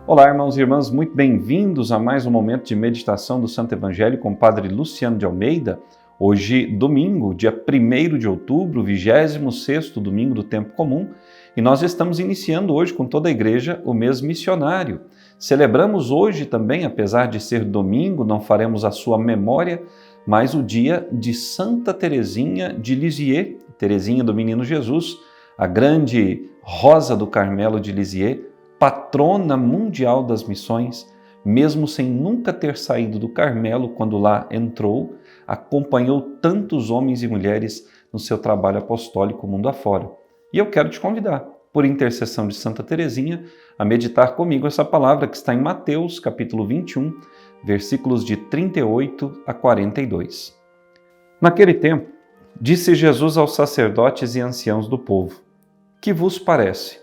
Olá, irmãos e irmãs, muito bem-vindos a mais um momento de meditação do Santo Evangelho com o Padre Luciano de Almeida. Hoje, domingo, dia 1º de outubro, 26º domingo do Tempo Comum, e nós estamos iniciando hoje com toda a Igreja o mês missionário. Celebramos hoje também, apesar de ser domingo, não faremos a sua memória, mas o dia de Santa Teresinha de Lisieux, Teresinha do Menino Jesus, a grande Rosa do Carmelo de Lisieux, patrona mundial das missões, mesmo sem nunca ter saído do Carmelo quando lá entrou, acompanhou tantos homens e mulheres no seu trabalho apostólico mundo afora. E eu quero te convidar, por intercessão de Santa Teresinha, a meditar comigo essa palavra que está em Mateus, capítulo 21, versículos de 38 a 42. Naquele tempo, disse Jesus aos sacerdotes e anciãos do povo: Que vos parece?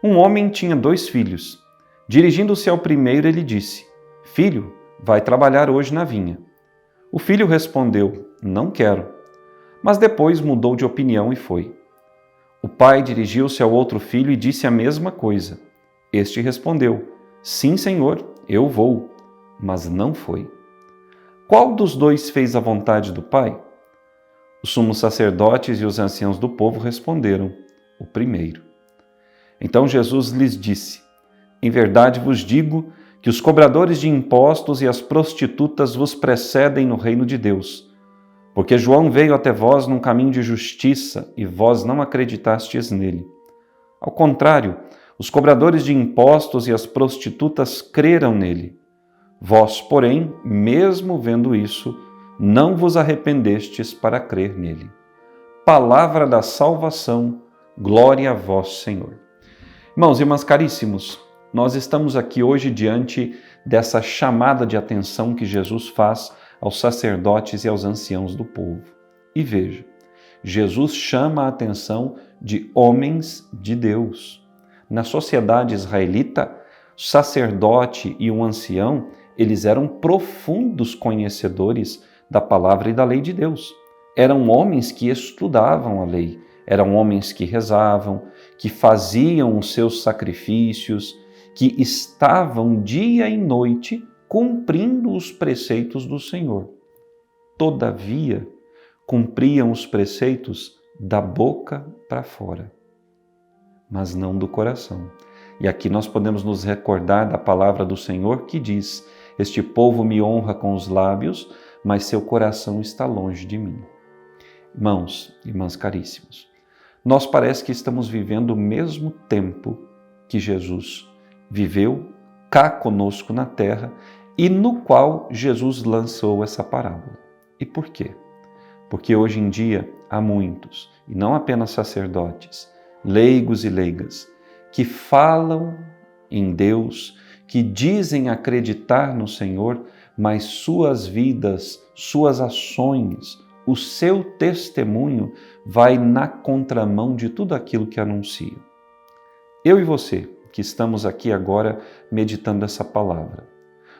Um homem tinha 2 filhos. Dirigindo-se ao primeiro, ele disse: Filho, vai trabalhar hoje na vinha. O filho respondeu: Não quero. Mas depois mudou de opinião e foi. O pai dirigiu-se ao outro filho e disse a mesma coisa. Este respondeu: Sim, senhor, eu vou. Mas não foi. Qual dos 2 fez a vontade do pai? Os sumos sacerdotes e os anciãos do povo responderam: O primeiro. Então Jesus lhes disse: Em verdade vos digo que os cobradores de impostos e as prostitutas vos precedem no reino de Deus. Porque João veio até vós num caminho de justiça e vós não acreditastes nele. Ao contrário, os cobradores de impostos e as prostitutas creram nele. Vós, porém, mesmo vendo isso, não vos arrependestes para crer nele. Palavra da salvação, glória a vós, Senhor. Irmãos e irmãs caríssimos, nós estamos aqui hoje diante dessa chamada de atenção que Jesus faz aos sacerdotes e aos anciãos do povo. E veja, Jesus chama a atenção de homens de Deus. Na sociedade israelita, o sacerdote e o ancião, eles eram profundos conhecedores da palavra e da lei de Deus. Eram homens que estudavam a lei, eram homens que rezavam, que faziam os seus sacrifícios, que estavam dia e noite cumprindo os preceitos do Senhor. Todavia, cumpriam os preceitos da boca para fora, mas não do coração. E aqui nós podemos nos recordar da palavra do Senhor que diz: Este povo me honra com os lábios, mas seu coração está longe de mim. Irmãos e irmãs caríssimos, nós parece que estamos vivendo o mesmo tempo que Jesus viveu cá conosco na terra e no qual Jesus lançou essa parábola. E por quê? Porque hoje em dia há muitos, e não apenas sacerdotes, leigos e leigas, que falam em Deus, que dizem acreditar no Senhor, mas suas vidas, suas ações, o seu testemunho vai na contramão de tudo aquilo que anunciam. Eu e você, que estamos aqui agora meditando essa palavra,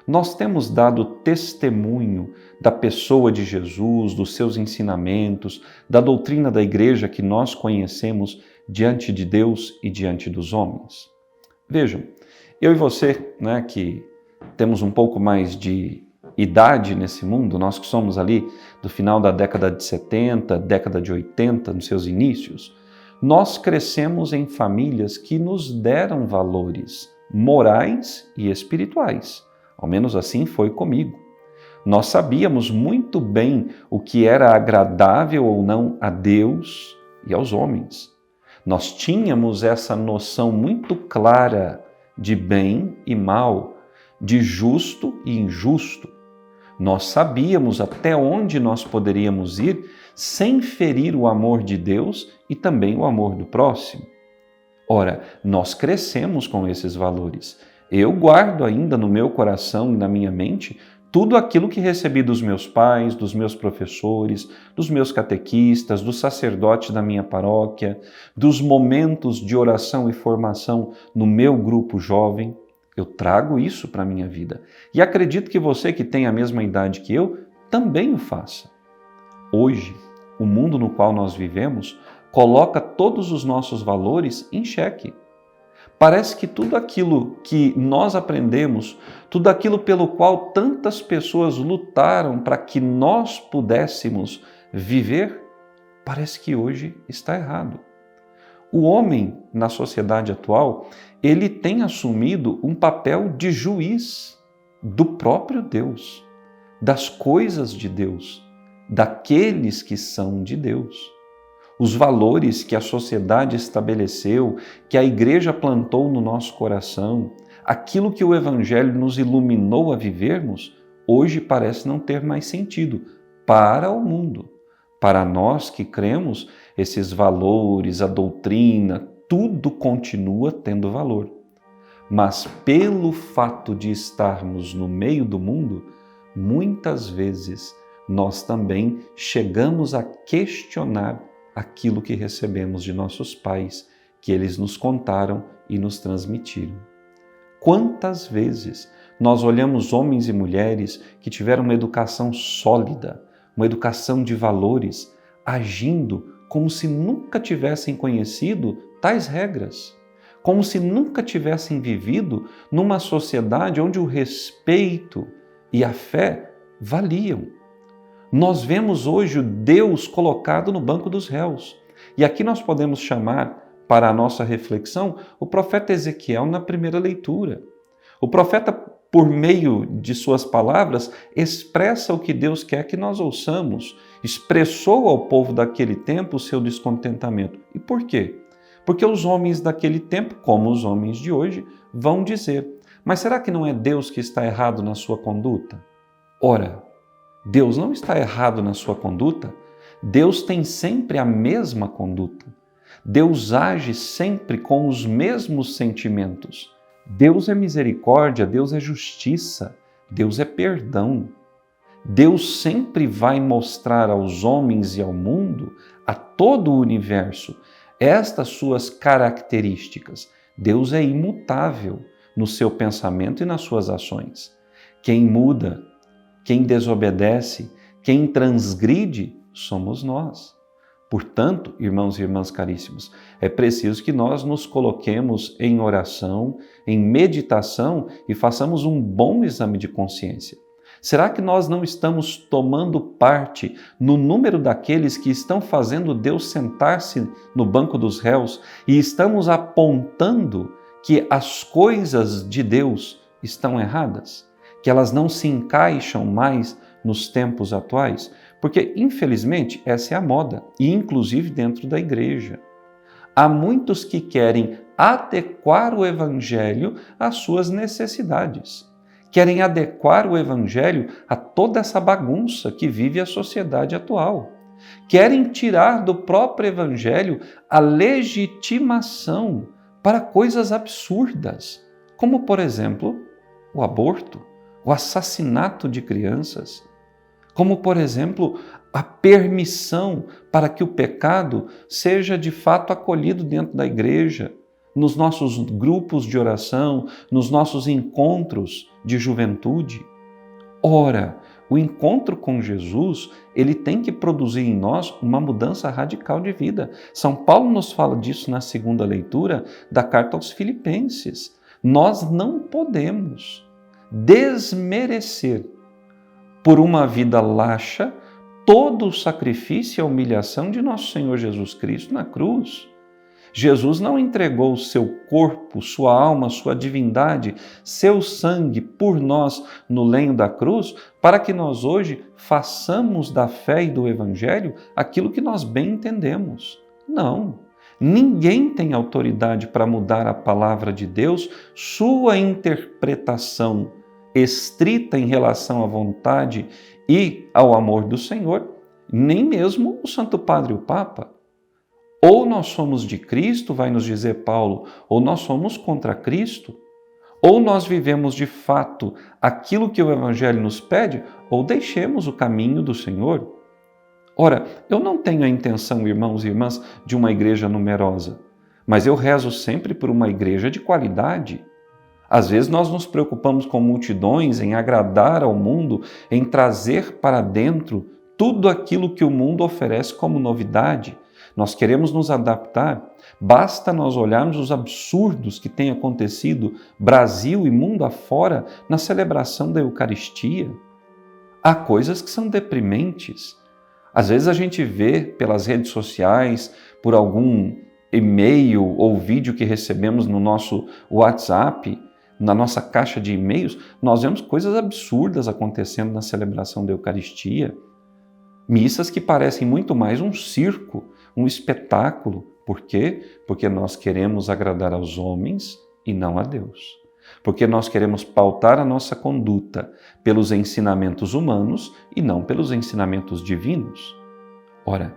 nós temos dado testemunho da pessoa de Jesus, dos seus ensinamentos, da doutrina da igreja que nós conhecemos diante de Deus e diante dos homens. Vejam, eu e você, que temos um pouco mais de idade nesse mundo, nós que somos ali do final da década de 70, década de 80, nos seus inícios, nós crescemos em famílias que nos deram valores morais e espirituais. Ao menos assim foi comigo. Nós sabíamos muito bem o que era agradável ou não a Deus e aos homens. Nós tínhamos essa noção muito clara de bem e mal, de justo e injusto. Nós sabíamos até onde nós poderíamos ir sem ferir o amor de Deus e também o amor do próximo. Ora, nós crescemos com esses valores. Eu guardo ainda no meu coração e na minha mente tudo aquilo que recebi dos meus pais, dos meus professores, dos meus catequistas, dos sacerdotes da minha paróquia, dos momentos de oração e formação no meu grupo jovem. Eu trago isso para a minha vida. E acredito que você que tem a mesma idade que eu, também o faça. Hoje, o mundo no qual nós vivemos coloca todos os nossos valores em xeque. Parece que tudo aquilo que nós aprendemos, tudo aquilo pelo qual tantas pessoas lutaram para que nós pudéssemos viver, parece que hoje está errado. O homem, na sociedade atual, ele tem assumido um papel de juiz do próprio Deus, das coisas de Deus, daqueles que são de Deus. Os valores que a sociedade estabeleceu, que a igreja plantou no nosso coração, aquilo que o Evangelho nos iluminou a vivermos, hoje parece não ter mais sentido para o mundo. Para nós que cremos, esses valores, a doutrina, tudo continua tendo valor. Mas pelo fato de estarmos no meio do mundo, muitas vezes nós também chegamos a questionar aquilo que recebemos de nossos pais, que eles nos contaram e nos transmitiram. Quantas vezes nós olhamos homens e mulheres que tiveram uma educação sólida, uma educação de valores, agindo como se nunca tivessem conhecido tais regras, como se nunca tivessem vivido numa sociedade onde o respeito e a fé valiam. Nós vemos hoje o Deus colocado no banco dos réus. E aqui nós podemos chamar para a nossa reflexão o profeta Ezequiel na primeira leitura. O profeta, por meio de suas palavras, expressa o que Deus quer que nós ouçamos. Expressou ao povo daquele tempo o seu descontentamento. E por quê? Porque os homens daquele tempo, como os homens de hoje, vão dizer: mas será que não é Deus que está errado na sua conduta? Ora, Deus não está errado na sua conduta. Deus tem sempre a mesma conduta. Deus age sempre com os mesmos sentimentos. Deus é misericórdia, Deus é justiça, Deus é perdão. Deus sempre vai mostrar aos homens e ao mundo, a todo o universo, estas suas características. Deus é imutável no seu pensamento e nas suas ações. Quem muda, quem desobedece, quem transgride, somos nós. Portanto, irmãos e irmãs caríssimos, é preciso que nós nos coloquemos em oração, em meditação e façamos um bom exame de consciência. Será que nós não estamos tomando parte no número daqueles que estão fazendo Deus sentar-se no banco dos réus e estamos apontando que as coisas de Deus estão erradas? Que elas não se encaixam mais nos tempos atuais? Porque, infelizmente, essa é a moda, e inclusive dentro da igreja. Há muitos que querem adequar o Evangelho às suas necessidades. Querem adequar o Evangelho a toda essa bagunça que vive a sociedade atual. Querem tirar do próprio Evangelho a legitimação para coisas absurdas, como, por exemplo, o aborto, o assassinato de crianças, como, por exemplo, a permissão para que o pecado seja de fato acolhido dentro da igreja, nos nossos grupos de oração, nos nossos encontros de juventude. Ora, o encontro com Jesus, ele tem que produzir em nós uma mudança radical de vida. São Paulo nos fala disso na segunda leitura da carta aos Filipenses. Nós não podemos desmerecer por uma vida laxa todo o sacrifício e a humilhação de nosso Senhor Jesus Cristo na cruz. Jesus não entregou o seu corpo, sua alma, sua divindade, seu sangue por nós no lenho da cruz, para que nós hoje façamos da fé e do Evangelho aquilo que nós bem entendemos. Não. Ninguém tem autoridade para mudar a palavra de Deus, sua interpretação estrita em relação à vontade e ao amor do Senhor, nem mesmo o Santo Padre e o Papa. Ou nós somos de Cristo, vai nos dizer Paulo, ou nós somos contra Cristo, ou nós vivemos de fato aquilo que o Evangelho nos pede, ou deixemos o caminho do Senhor. Ora, eu não tenho a intenção, irmãos e irmãs, de uma igreja numerosa, mas eu rezo sempre por uma igreja de qualidade. Às vezes nós nos preocupamos com multidões, em agradar ao mundo, em trazer para dentro tudo aquilo que o mundo oferece como novidade. nós queremos nos adaptar, basta nós olharmos os absurdos que têm acontecido Brasil e mundo afora na celebração da Eucaristia. Há coisas que são deprimentes. Às vezes a gente vê pelas redes sociais, por algum e-mail ou vídeo que recebemos no nosso WhatsApp, na nossa caixa de e-mails, nós vemos coisas absurdas acontecendo na celebração da Eucaristia. Missas que parecem muito mais um circo, um espetáculo. Por quê? Porque nós queremos agradar aos homens e não a Deus. Porque nós queremos pautar a nossa conduta pelos ensinamentos humanos e não pelos ensinamentos divinos. Ora,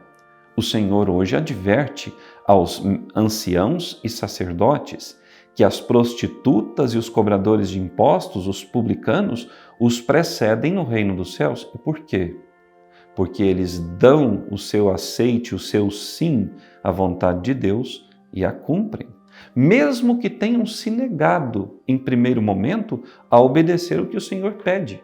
o Senhor hoje adverte aos anciãos e sacerdotes que as prostitutas e os cobradores de impostos, os publicanos, os precedem no reino dos céus. E por quê? Porque eles dão o seu aceite, o seu sim à vontade de Deus e a cumprem. Mesmo que tenham se negado, em primeiro momento, a obedecer o que o Senhor pede.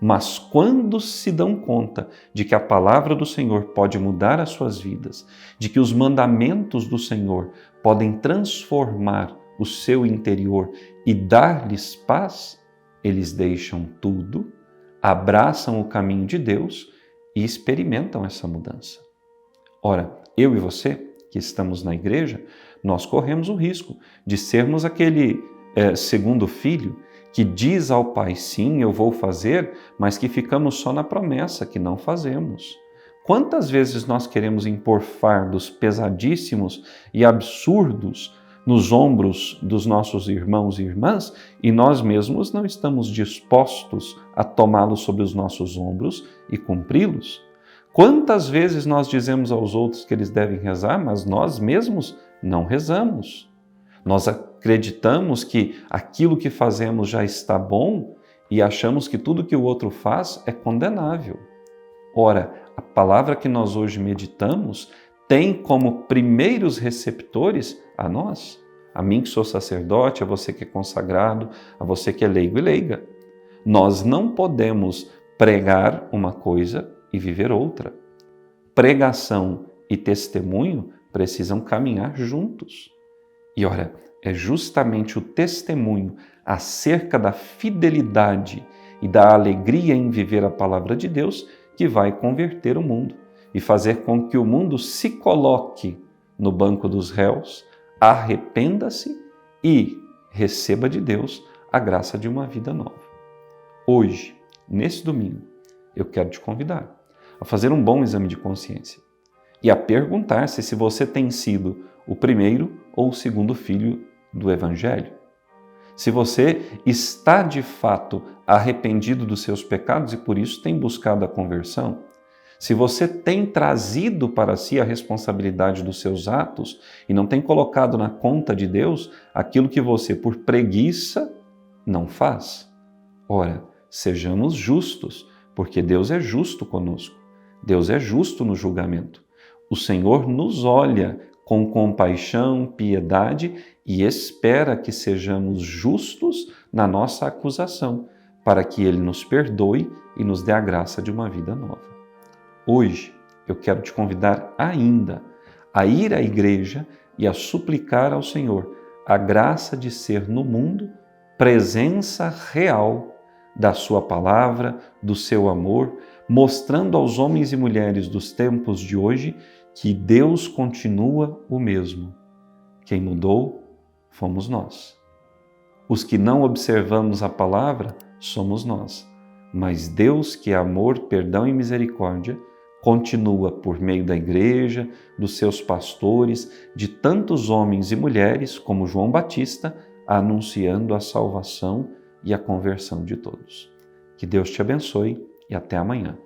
Mas quando se dão conta de que a palavra do Senhor pode mudar as suas vidas, de que os mandamentos do Senhor podem transformar o seu interior e dar-lhes paz, eles deixam tudo, abraçam o caminho de Deus e experimentam essa mudança. Ora, eu e você, que estamos na igreja, nós corremos o risco de sermos aquele segundo filho que diz ao pai, sim, eu vou fazer, mas que ficamos só na promessa, que não fazemos. Quantas vezes nós queremos impor fardos pesadíssimos e absurdos nos ombros dos nossos irmãos e irmãs e nós mesmos não estamos dispostos a tomá-los sobre os nossos ombros e cumpri-los? Quantas vezes nós dizemos aos outros que eles devem rezar, mas nós mesmos não rezamos? Nós acreditamos que aquilo que fazemos já está bom e achamos que tudo que o outro faz é condenável. Ora, a palavra que nós hoje meditamos tem como primeiros receptores a nós, a mim que sou sacerdote, a você que é consagrado, a você que é leigo e leiga. Nós não podemos pregar uma coisa e viver outra. Pregação e testemunho precisam caminhar juntos. E ora, é justamente o testemunho acerca da fidelidade e da alegria em viver a palavra de Deus que vai converter o mundo e fazer com que o mundo se coloque no banco dos réus, arrependa-se e receba de Deus a graça de uma vida nova. Hoje, nesse domingo, eu quero te convidar a fazer um bom exame de consciência e a perguntar-se se você tem sido o primeiro ou o segundo filho do Evangelho. Se você está de fato arrependido dos seus pecados e por isso tem buscado a conversão, se você tem trazido para si a responsabilidade dos seus atos e não tem colocado na conta de Deus aquilo que você, por preguiça, não faz. Ora, sejamos justos, porque Deus é justo conosco. Deus é justo no julgamento. O Senhor nos olha com compaixão, piedade e espera que sejamos justos na nossa acusação, para que Ele nos perdoe e nos dê a graça de uma vida nova. Hoje, eu quero te convidar ainda a ir à igreja e a suplicar ao Senhor a graça de ser no mundo presença real da sua palavra, do seu amor, mostrando aos homens e mulheres dos tempos de hoje que Deus continua o mesmo. Quem mudou fomos nós. Os que não observamos a palavra somos nós. Mas Deus, que é amor, perdão e misericórdia, continua por meio da igreja, dos seus pastores, de tantos homens e mulheres como João Batista, anunciando a salvação e a conversão de todos. Que Deus te abençoe e até amanhã.